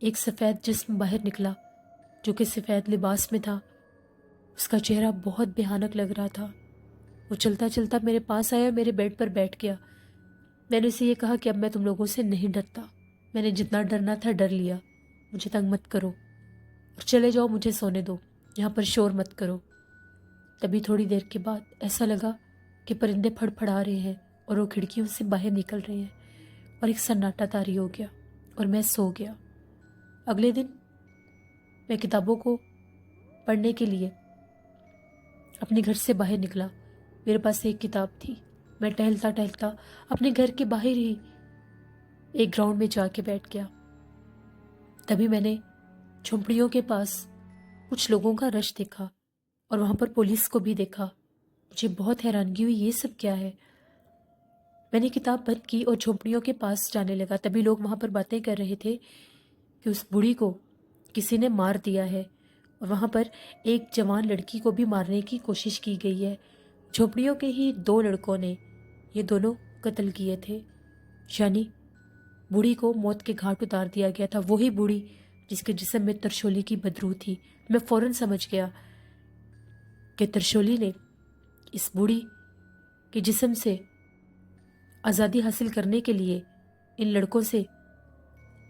ایک سفید جسم باہر نکلا جو کہ سفید لباس میں تھا۔ اس کا چہرہ بہت بھیانک لگ رہا تھا۔ وہ چلتا چلتا میرے پاس آیا اور میرے بیڈ پر بیٹھ گیا۔ میں نے اسے یہ کہا کہ اب میں تم لوگوں سے نہیں ڈرتا، میں نے جتنا ڈرنا تھا ڈر لیا، مجھے تنگ مت کرو اور چلے جاؤ، مجھے سونے دو، یہاں پر شور مت کرو۔ تبھی تھوڑی دیر کے بعد ایسا لگا کہ پرندے پھڑ پھڑا رہے ہیں اور وہ کھڑکیوں سے باہر نکل رہے ہیں، اور ایک سناٹا طاری ہو گیا اور میں سو گیا۔ اگلے دن میں کتابوں کو پڑھنے کے لیے اپنے گھر سے باہر نکلا۔ میرے پاس ایک کتاب تھی۔ میں ٹہلتا ٹہلتا اپنے گھر کے باہر ہی ایک گراؤنڈ میں جا کے بیٹھ گیا۔ تبھی میں نے جھونپڑیوں کے پاس کچھ لوگوں کا رش دیکھا اور وہاں پر پولیس کو بھی دیکھا۔ مجھے بہت حیرانگی ہوئی، یہ سب کیا ہے؟ میں نے کتاب بند کی اور جھونپڑیوں کے پاس جانے لگا۔ تبھی لوگ وہاں پر باتیں کر رہے تھے کہ اس بوڑھی کو کسی نے مار دیا ہے، اور وہاں پر ایک جوان لڑکی کو بھی مارنے کی کوشش کی گئی ہے۔ جھونپڑیوں کے ہی 2 لڑکوں نے یہ دونوں قتل کیے تھے، یعنی بوڑھی کو موت کے گھاٹ اتار دیا گیا تھا۔ وہی بوڑھی جس کے جسم میں ترشولی کی بدبو تھی۔ میں فوراً سمجھ گیا کہ ترشولی نے اس بوڑھی کے جسم سے آزادی حاصل کرنے کے لیے ان لڑکوں سے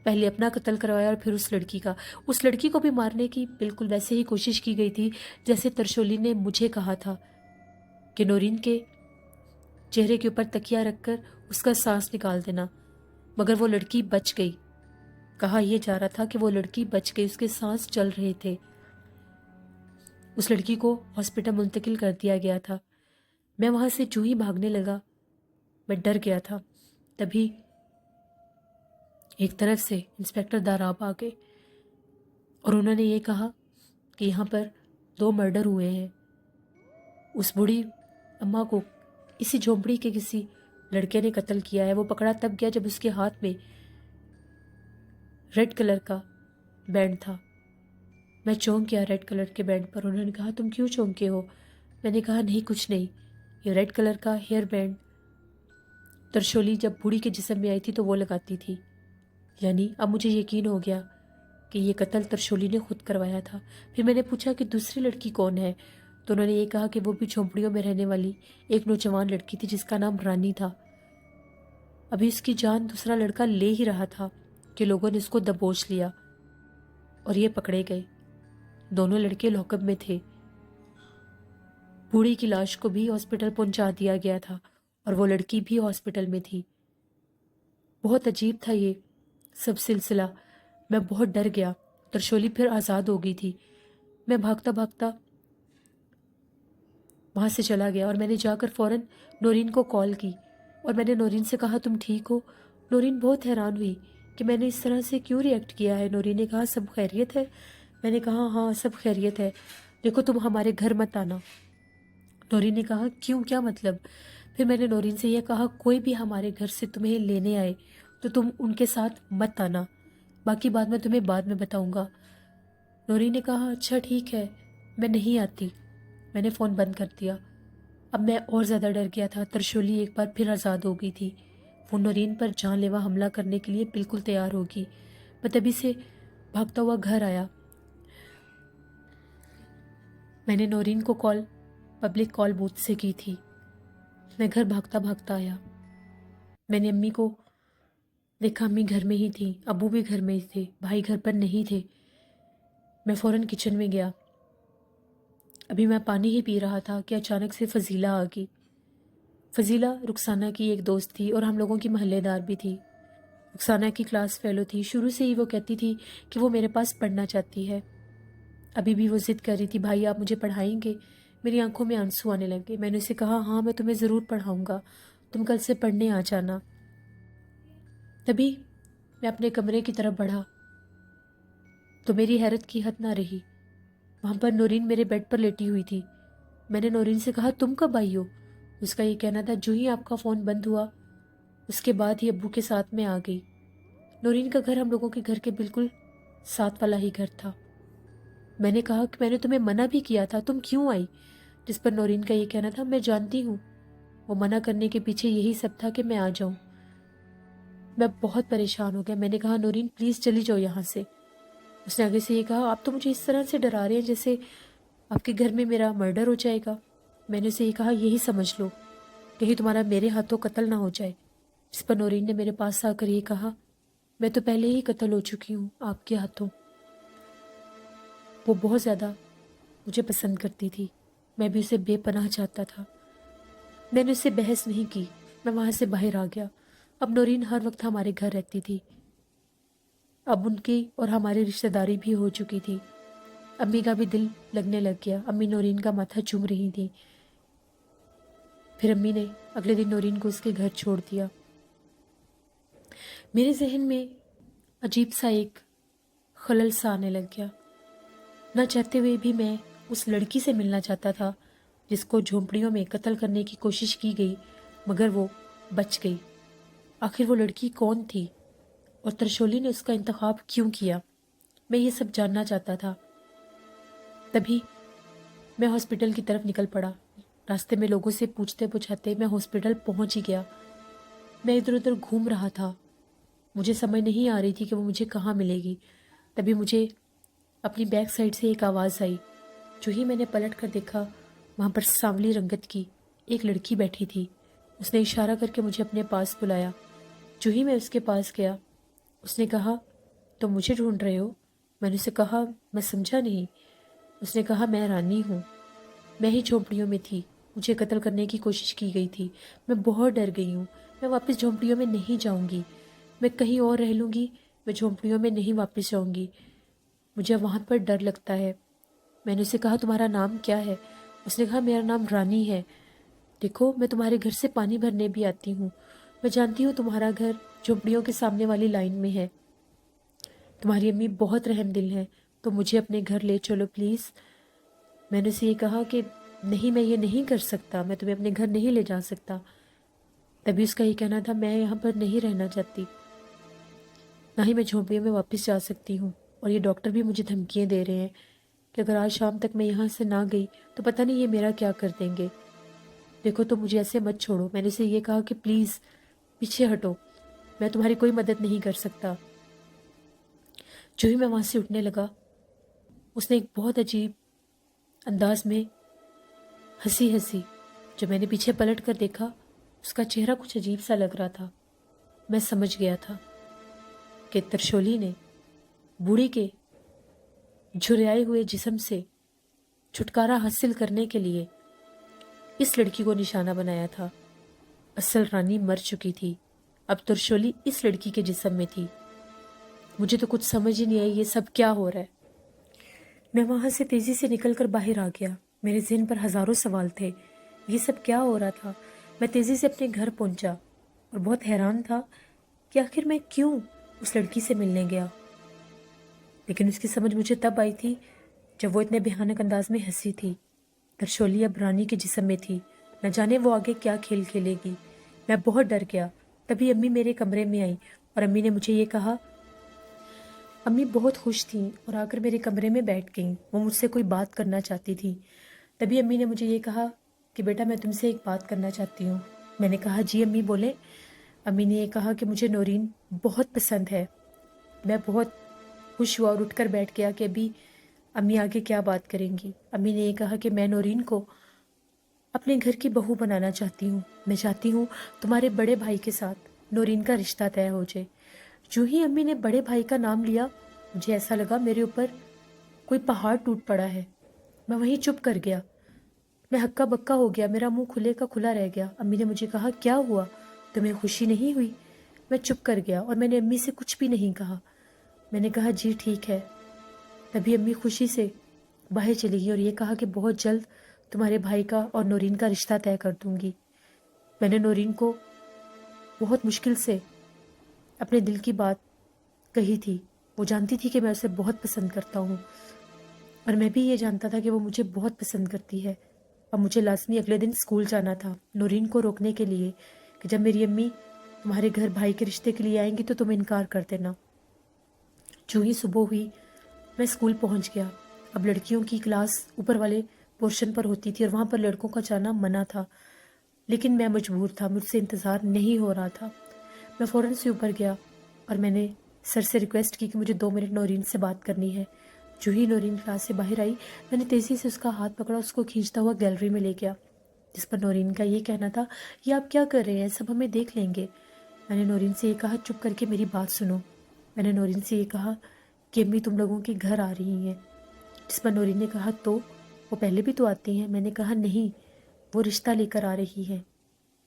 پہلے اپنا قتل کروایا اور پھر اس لڑکی کا۔ اس لڑکی کو بھی مارنے کی بالکل ویسے ہی کوشش کی گئی تھی جیسے ترشولی نے مجھے کہا تھا کہ نورین کے چہرے کے اوپر تکیہ رکھ کر اس کا سانس نکال دینا، مگر وہ لڑکی بچ گئی۔ کہا یہ جا رہا تھا کہ وہ لڑکی بچ گئی، اس کے سانس چل رہے تھے۔ اس لڑکی کو ہاسپٹل منتقل کر دیا گیا تھا۔ میں وہاں سے جو ہی بھاگنے لگا، میں ڈر گیا تھا۔ تبھی ایک طرف سے انسپیکٹر داراب آ گئے اور انہوں نے یہ کہا کہ یہاں پر 2 مرڈر ہوئے ہیں۔ اس بوڑھی اماں کو اسی جھونپڑی کے کسی لڑکے نے قتل کیا ہے۔ وہ پکڑا تب گیا جب اس کے ہاتھ میں ریڈ کلر کا بینڈ تھا۔ میں چونک گیا ریڈ کلر کے بینڈ پر۔ انہوں نے کہا تم کیوں چونکے ہو؟ میں نے کہا نہیں کچھ نہیں، یہ ریڈ کلر کا ہیئر بینڈ ترشولی جب بوڑھی کے جسم میں آئی تھی تو وہ لگاتی تھی۔ یعنی اب مجھے یقین ہو گیا کہ یہ قتل ترشولی نے خود کروایا تھا۔ پھر میں نے پوچھا کہ دوسری لڑکی کون ہے؟ تو انہوں نے یہ کہا کہ وہ بھی جھونپڑیوں میں رہنے والی ایک نوجوان لڑکی تھی جس کا نام رانی تھا۔ ابھی اس کی جان دوسرا لڑکا لے ہی رہا تھا کہ لوگوں نے اس کو دبوچ لیا اور یہ پکڑے گئے۔ دونوں لڑکے لاک اپ میں تھے۔ بوڑھی کی لاش کو بھی ہاسپٹل پہنچا دیا گیا تھا اور وہ لڑکی بھی ہاسپٹل میں تھی۔ بہت عجیب تھا یہ سب سلسلہ۔ میں بہت ڈر گیا۔ ترشولی پھر آزاد ہو گئی تھی۔ میں بھاگتا بھاگتا وہاں سے چلا گیا اور میں نے جا کر فوراً نورین کو کال کی اور میں نے نورین سے کہا تم ٹھیک ہو؟ نورین بہت حیران ہوئی کہ میں نے اس طرح سے کیوں ریئیکٹ کیا ہے۔ نورین نے کہا سب خیریت ہے؟ میں نے کہا ہاں سب خیریت ہے، دیکھو تم ہمارے گھر مت آنا۔ نورین نے کہا کیوں، کیا مطلب؟ پھر میں نے نورین سے یہ کہا کوئی بھی ہمارے گھر سے تمہیں لینے آئے تو تم ان کے ساتھ مت آنا، باقی بات میں تمہیں بعد میں بتاؤں گا۔ نورین نے کہا اچھا ٹھیک ہے، میں نہیں آتی۔ میں نے فون بند کر دیا۔ اب میں اور زیادہ ڈر گیا تھا۔ ترشولی ایک بار پھر آزاد ہو گئی تھی۔ وہ نورین پر جان لیوا حملہ کرنے کے لیے بالکل تیار ہوگی۔ میں تبھی سے بھاگتا ہوا گھر آیا۔ میں نے نورین کو کال پبلک کال بوتھ سے کی تھی۔ میں گھر بھاگتا بھاگتا آیا۔ میں نے امی کو دیکھا، امی گھر میں ہی تھی، ابو بھی گھر میں ہی تھے، بھائی گھر پر نہیں تھے۔ میں فوراً کچن میں گیا۔ ابھی میں پانی ہی پی رہا تھا کہ اچانک سے فضیلہ آ گئی۔ فضیلہ رخسانہ کی ایک دوست تھی اور ہم لوگوں کی محلے دار بھی تھی۔ رخسانہ کی کلاس فیلو تھی۔ شروع سے ہی وہ کہتی تھی کہ وہ میرے پاس پڑھنا چاہتی ہے۔ ابھی بھی وہ ضد کر رہی تھی بھائی آپ مجھے پڑھائیں گے؟ میری آنکھوں میں آنسو آنے لگے۔ میں نے اسے کہا ہاں میں تمہیں ضرور پڑھاؤں گا، تم کل سے پڑھنے آ جانا۔ تبھی میں اپنے کمرے کی طرف بڑھا تو میری حیرت کی حد نہ رہی۔ وہاں پر نورین میرے بیڈ پر لیٹی ہوئی تھی۔ میں نے نورین سے کہا تم کب آئی ہو؟ اس کا یہ کہنا تھا جو ہی آپ کا فون بند ہوا اس کے بعد ہی ابو کے ساتھ میں آ گئی۔ نورین کا گھر ہم لوگوں کے گھر کے بالکل ساتھ والا ہی گھر تھا۔ میں نے کہا کہ میں نے تمہیں منع بھی کیا تھا، تم کیوں آئی؟ جس پر نورین کا یہ کہنا تھا میں جانتی ہوں، وہ منع کرنے کے پیچھے یہی سب تھا کہ میں آ جاؤں۔ میں بہت پریشان ہو گیا۔ میں نے کہا نورین پلیز چلی جاؤ یہاں سے۔ اس نے آگے سے یہ کہا آپ تو مجھے اس طرح سے ڈرا رہے ہیں جیسے آپ کے گھر میں میرا مرڈر ہو جائے گا۔ میں نے اسے یہ کہا یہی سمجھ لو، کہیں تمہارا میرے ہاتھوں قتل نہ ہو جائے۔ اس پر نورین نے میرے پاس آ کر یہ کہا میں تو پہلے ہی قتل ہو چکی ہوں آپ کے ہاتھوں۔ وہ بہت زیادہ مجھے پسند کرتی تھی، میں بھی اسے بے پناہ چاہتا تھا۔ میں نے اس سے بحث نہیں کی، میں وہاں سے باہر آ گیا۔ اب نورین ہر وقت ہمارے گھر رہتی تھی، اب ان کی اور ہماری رشتہ داری بھی ہو چکی تھی۔ امی کا بھی دل لگنے لگ گیا، امی نورین کا ماتھا چوم رہی تھی۔ پھر امی نے اگلے دن نورین کو اس کے گھر چھوڑ دیا۔ میرے ذہن میں عجیب سا ایک خلل سا آنے لگ گیا۔ نہ چاہتے ہوئے بھی میں اس لڑکی سے ملنا چاہتا تھا جس کو جھونپڑیوں میں قتل کرنے کی کوشش کی گئی مگر وہ بچ گئی۔ آخر وہ لڑکی کون تھی اور ترشولی نے اس کا انتخاب کیوں کیا؟ میں یہ سب جاننا چاہتا تھا۔ تبھی میں ہاسپٹل کی طرف نکل پڑا۔ راستے میں لوگوں سے پوچھتے پوچھاتے میں ہاسپٹل پہنچ ہی گیا۔ میں ادھر ادھر گھوم رہا تھا، مجھے سمجھ نہیں آ رہی تھی کہ وہ مجھے کہاں ملے گی۔ تبھی مجھے اپنی بیک سائڈ سے ایک آواز آئی۔ جو ہی میں نے پلٹ کر دیکھا، وہاں پر سانولی رنگت کی ایک لڑکی بیٹھی تھی۔ اس نے اشارہ کر کے مجھے اپنے پاس بلایا۔ جو ہی میں اس کے پاس گیا، اس نے کہا تم مجھے ڈھونڈ رہے ہو؟ میں نے اسے کہا میں سمجھا نہیں۔ اس نے کہا میں رانی ہوں، میں ہی جھونپڑیوں میں تھی، مجھے قتل کرنے کی کوشش کی گئی تھی، میں بہت ڈر گئی ہوں، میں واپس جھونپڑیوں میں نہیں جاؤں گی، میں کہیں اور رہ لوں گی، میں جھونپڑیوں میں نہیں واپس جاؤں گی، مجھے وہاں پر ڈر لگتا ہے۔ میں نے اسے کہا تمہارا نام کیا ہے؟ اس نے کہا میرا نام رانی ہے، دیکھو میں تمہارے گھر سے پانی بھرنے بھی آتی ہوں، میں جانتی ہوں تمہارا گھر جھونپڑیوں کے سامنے والی لائن میں ہے، تمہاری امی بہت رحم دل ہے، تو مجھے اپنے گھر لے چلو پلیز۔ میں نے اسے یہ کہا کہ نہیں میں یہ نہیں کر سکتا، میں تمہیں اپنے گھر نہیں لے جا سکتا۔ تبھی اس کا یہ کہنا تھا میں یہاں پر نہیں رہنا چاہتی، نہ ہی میں جھونپڑیوں میں واپس جا سکتی ہوں، اور یہ ڈاکٹر بھی مجھے دھمکیاں دے رہے ہیں کہ اگر آج شام تک میں یہاں سے نہ گئی تو پتہ نہیں یہ میرا کیا کر دیں گے، دیکھو تو مجھے ایسے مت چھوڑو۔ میں نے اسے یہ کہا کہ پلیز پیچھے ہٹو، میں تمہاری کوئی مدد نہیں کر سکتا۔ جو ہی میں وہاں سے اٹھنے لگا، اس نے ایک بہت عجیب انداز میں ہنسی۔ جو میں نے پیچھے پلٹ کر دیکھا، اس کا چہرہ کچھ عجیب سا لگ رہا تھا۔ میں سمجھ گیا تھا کہ ترشولی نے بوڑھی کے جھریائے ہوئے جسم سے چھٹکارا حاصل کرنے کے لیے اس لڑکی کو نشانہ بنایا تھا۔ اصل رانی مر چکی تھی، اب ترشولی اس لڑکی کے جسم میں تھی۔ مجھے تو کچھ سمجھ ہی نہیں آئی یہ سب کیا ہو رہا ہے۔ میں وہاں سے تیزی سے نکل کر باہر آ گیا، میرے ذہن پر ہزاروں سوال تھے، یہ سب کیا ہو رہا تھا۔ میں تیزی سے اپنے گھر پہنچا اور بہت حیران تھا کہ آخر میں کیوں اس لڑکی سے ملنے گیا، لیکن اس کی سمجھ مجھے تب آئی تھی جب وہ اتنے بھیانک انداز میں ہنسی تھی۔ ترشولی اب رانی کے جسم میں تھی، نہ جانے وہ آگے کیا کھیل کھیلے گی۔ میں بہت ڈر گیا۔ تبھی امی میرے کمرے میں آئی اور امی نے مجھے یہ کہا، امی بہت خوش تھیں اور آ کر میرے کمرے میں بیٹھ گئیں، وہ مجھ سے کوئی بات کرنا چاہتی تھی۔ تبھی امی نے مجھے یہ کہا کہ بیٹا میں تم سے ایک بات کرنا چاہتی ہوں۔ میں نے کہا جی امی بولے۔ امی نے یہ کہا کہ مجھے نورین بہت پسند ہے۔ میں بہت خوش ہوا اور اٹھ کر بیٹھ گیا کہ ابھی امی آگے کیا بات کریں گی۔ امی نے یہ کہا کہ میں نورین کو اپنے گھر کی بہو بنانا چاہتی ہوں، میں چاہتی ہوں تمہارے بڑے بھائی کے ساتھ نورین کا رشتہ طے ہو جائے۔ جو ہی امی نے بڑے بھائی کا نام لیا، مجھے ایسا لگا میرے اوپر کوئی پہاڑ ٹوٹ پڑا ہے۔ میں وہیں چپ کر گیا، میں ہکا بکا ہو گیا، میرا منہ کھلے کا کھلا رہ گیا۔ امی نے مجھے کہا کیا ہوا، تمہیں خوشی نہیں ہوئی؟ میں چپ کر گیا اور میں نے امی سے کچھ بھی نہیں کہا۔ میں نے کہا جی ٹھیک ہے۔ تبھی امی خوشی سے باہر چلی گئی اور یہ کہا کہ بہت جلد تمہارے بھائی کا اور نورین کا رشتہ طے کر دوں گی۔ میں نے نورین کو بہت مشکل سے اپنے دل کی بات کہی تھی، وہ جانتی تھی کہ میں اسے بہت پسند کرتا ہوں اور میں بھی یہ جانتا تھا کہ وہ مجھے بہت پسند کرتی ہے۔ اب مجھے لازمی اگلے دن اسکول جانا تھا نورین کو روکنے کے لیے کہ جب میری امی تمہارے گھر بھائی کے رشتے کے لیے آئیں گی تو تم انکار کر دینا۔ جو ہی صبح ہوئی میں اسکول پہنچ گیا۔ اب لڑکیوں کی کلاس اوپر والے پورشن پر ہوتی تھی اور وہاں پر لڑکوں کا جانا منع تھا، لیکن میں مجبور تھا، مجھ سے انتظار نہیں ہو رہا تھا۔ میں فوراً سے اوپر گیا اور میں نے سر سے ریکویسٹ کی کہ مجھے 2 منٹ نورین سے بات کرنی ہے۔ جو ہی نورین کلاس سے باہر آئی، میں نے تیزی سے اس کا ہاتھ پکڑا، اس کو کھینچتا ہوا گیلری میں لے گیا، جس پر نورین کا یہ کہنا تھا، یہ آپ کیا کر رہے ہیں، سب ہمیں دیکھ لیں گے۔ میں نے نورین سے یہ کہا، چپ کر کے میری بات سنو۔ میں نے نورین سے یہ کہا کہ امی تم لوگوں کے گھر آ رہی ہیں، جس پر نورین نے کہا تو وہ پہلے بھی تو آتی ہیں۔ میں نے کہا نہیں، وہ رشتہ لے کر آ رہی ہے۔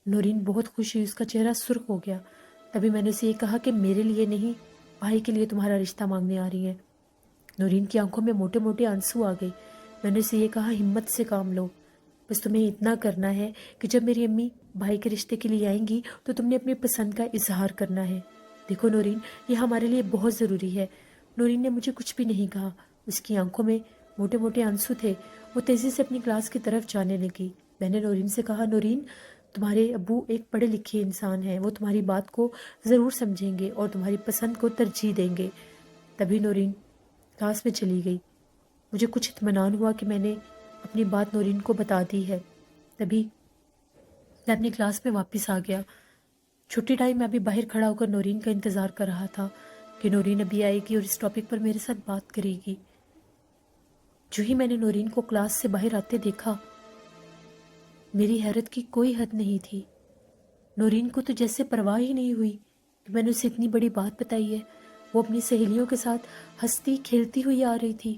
نورین بہت خوش ہوئی، اس کا چہرہ سرخ ہو گیا۔ تبھی میں نے اسے یہ کہا کہ میرے لیے نہیں، بھائی کے لیے تمہارا رشتہ مانگنے آ رہی ہیں۔ نورین کی آنکھوں میں موٹے موٹے آنسو آ گئے۔ میں نے اسے یہ کہا، ہمت سے کام لو، بس تمہیں اتنا کرنا ہے کہ جب میری امی بھائی کے رشتے کے لیے آئیں گی تو تم نے اپنی پسند کا اظہار کرنا ہے۔ دیکھو نورین، یہ ہمارے لیے بہت ضروری ہے۔ نورین نے مجھے کچھ بھی نہیں کہا، اس کی آنکھوں میں موٹے موٹے آنسو تھے۔ وہ تیزی سے اپنی کلاس کی طرف جانے لگی۔ میں نے نورین سے کہا، نورین تمہارے ابو ایک پڑھے لکھے انسان ہیں، وہ تمہاری بات کو ضرور سمجھیں گے اور تمہاری پسند کو ترجیح دیں گے۔ تبھی نورین کلاس میں چلی گئی۔ مجھے کچھ اطمینان ہوا کہ میں نے اپنی بات نورین کو بتا دی ہے۔ تبھی میں اپنی کلاس میں واپس آ گیا۔ چھٹی ٹائم میں ابھی باہر کھڑا ہو کر نورین کا انتظار کر رہا تھا کہ نورین ابھی آئے گی اور اس ٹاپک پر میرے ساتھ بات کرے گی۔ جو ہی میں نے نورین کو کلاس سے باہر آتے دیکھا، میری حیرت کی کوئی حد نہیں تھی۔ نورین کو تو جیسے پرواہ ہی نہیں ہوئی کہ میں نے اسے اتنی بڑی بات بتائی ہے۔ وہ اپنی سہیلیوں کے ساتھ ہنستی کھیلتی ہوئی آ رہی تھی۔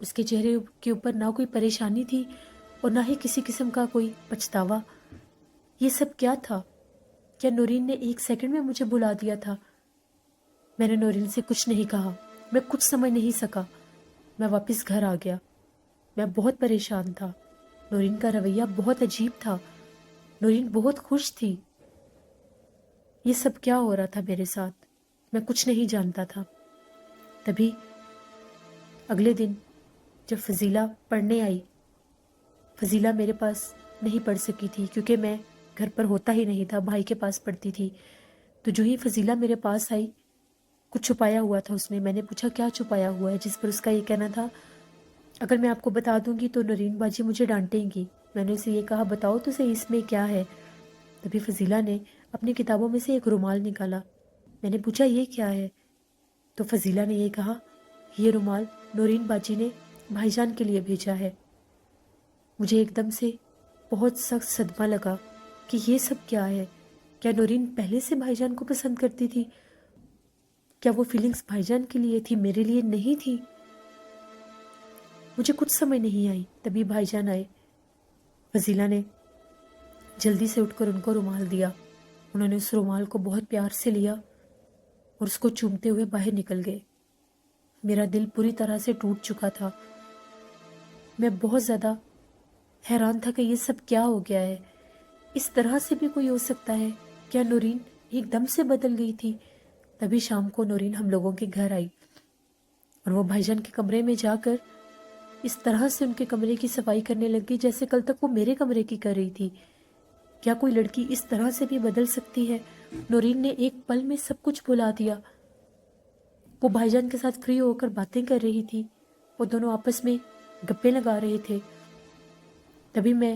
اس کے چہرے کے اوپر نہ کوئی پریشانی تھی اور نہ ہی کسی قسم کا کوئی پچھتاوا۔ یہ سب کیا تھا؟ کیا نورین نے 1 سیکنڈ میں مجھے بھلا دیا تھا؟ میں نے نورین سے کچھ نہیں کہا، میں کچھ سمجھ نہیں سکا۔ میں واپس گھر آ گیا۔ میں بہت پریشان تھا۔ نورین کا رویہ بہت عجیب تھا۔ نورین بہت خوش تھی۔ یہ سب کیا ہو رہا تھا میرے ساتھ؟ میں کچھ نہیں جانتا تھا۔ تبھی اگلے دن جب فضیلہ پڑھنے آئی، فضیلہ میرے پاس نہیں پڑھ سکی تھی کیونکہ میں گھر پر ہوتا ہی نہیں تھا، بھائی کے پاس پڑھتی تھی۔ تو جو ہی فضیلہ میرے پاس آئی، کچھ چھپایا ہوا تھا اس نے۔ میں نے پوچھا کیا چھپایا ہوا ہے، جس پر اس کا یہ کہنا تھا، اگر میں آپ کو بتا دوں گی تو نورین باجی مجھے ڈانٹیں گی۔ میں نے اسے یہ کہا، بتاؤ تو صحیح اس میں کیا ہے۔ تبھی فضیلہ نے اپنی کتابوں میں سے ایک رومال نکالا۔ میں نے پوچھا یہ کیا ہے؟ تو فضیلہ نے یہ کہا، یہ رومال نورین باجی نے بھائی جان کے لیے بھیجا ہے۔ مجھے ایک دم سے بہت سخت صدمہ لگا کہ یہ سب کیا ہے۔ کیا نورین پہلے سے بھائی جان کو پسند کرتی تھی؟ کیا وہ فیلنگز بھائی جان کے لیے تھی، میرے لیے نہیں تھی؟ مجھے کچھ سمجھ نہیں آئی۔ تبھی بھائی جان آئے۔ فضیلہ نے جلدی سے اٹھ کر ان کو رومال دیا۔ انہوں نے اس رومال کو بہت پیار سے لیا اور اس کو چومتے ہوئے باہر نکل گئے۔ میرا دل پوری طرح سے ٹوٹ چکا تھا۔ میں بہت زیادہ حیران تھا کہ یہ سب کیا ہو گیا ہے۔ اس طرح سے بھی کوئی ہو سکتا ہے؟ کیا نورین ایک دم سے بدل گئی تھی؟ تبھی شام کو نورین ہم لوگوں کے گھر آئی اور وہ بھائی جان کے کمرے میں جا کر اس طرح سے ان کے کمرے کی صفائی کرنے لگی جیسے کل تک وہ میرے کمرے کی کر رہی تھی۔ کیا کوئی لڑکی اس طرح سے بھی بدل سکتی ہے؟ نورین نے ایک پل میں سب کچھ بھلا دیا۔ وہ بھائی جان کے ساتھ فری ہو کر باتیں کر رہی تھی، وہ دونوں آپس میں گپے لگا رہے تھے۔ تبھی میں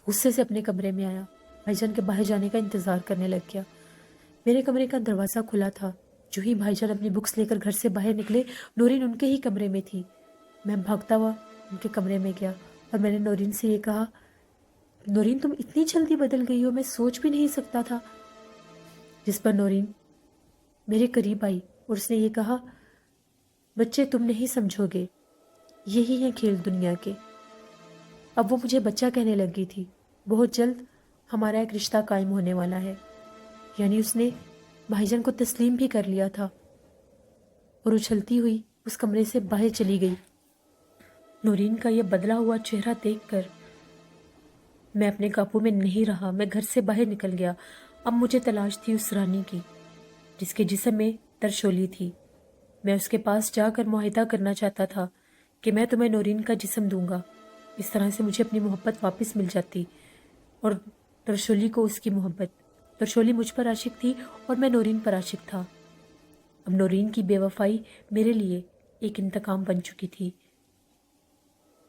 غصے سے اپنے کمرے میں آیا، بھائی جان کے باہر جانے کا انتظار کرنے لگ گیا۔ میرے کمرے کا دروازہ کھلا تھا۔ جو ہی بھائی جان اپنی بکس لے کر گھر سے باہر نکلے، نورین ان کے ہی کمرے میں تھی۔ میں بھاگتا ہوا ان کے کمرے میں گیا اور میں نے نورین سے یہ کہا، نورین تم اتنی جلدی بدل گئی ہو، میں سوچ بھی نہیں سکتا تھا۔ جس پر نورین میرے قریب آئی اور اس نے یہ کہا، بچے تم نہیں سمجھو گے، یہی ہیں کھیل دنیا کے۔ اب وہ مجھے بچہ کہنے لگی تھی۔ بہت جلد ہمارا ایک رشتہ قائم ہونے والا ہے۔ یعنی اس نے بھائی جان کو تسلیم بھی کر لیا تھا اور اچھلتی ہوئی اس کمرے سے باہر چلی گئی۔ نورین کا یہ بدلا ہوا چہرہ دیکھ کر میں اپنے قابو میں نہیں رہا۔ میں گھر سے باہر نکل گیا۔ اب مجھے تلاش تھی اس رانی کی جس کے جسم میں ترشولی تھی۔ میں اس کے پاس جا کر معاہدہ کرنا چاہتا تھا کہ میں تمہیں نورین کا جسم دوں گا۔ اس طرح سے مجھے اپنی محبت واپس مل جاتی اور ترشولی کو اس کی محبت۔ ترشولی مجھ پر عاشق تھی اور میں نورین پر عاشق تھا۔ اب نورین کی بے وفائی میرے لیے ایک انتقام بن چکی تھی۔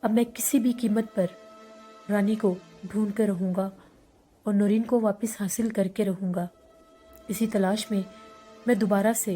اب میں کسی بھی قیمت پر رانی کو ڈھونڈ کر رہوں گا اور نورین کو واپس حاصل کر کے رہوں گا۔ اسی تلاش میں میں دوبارہ سے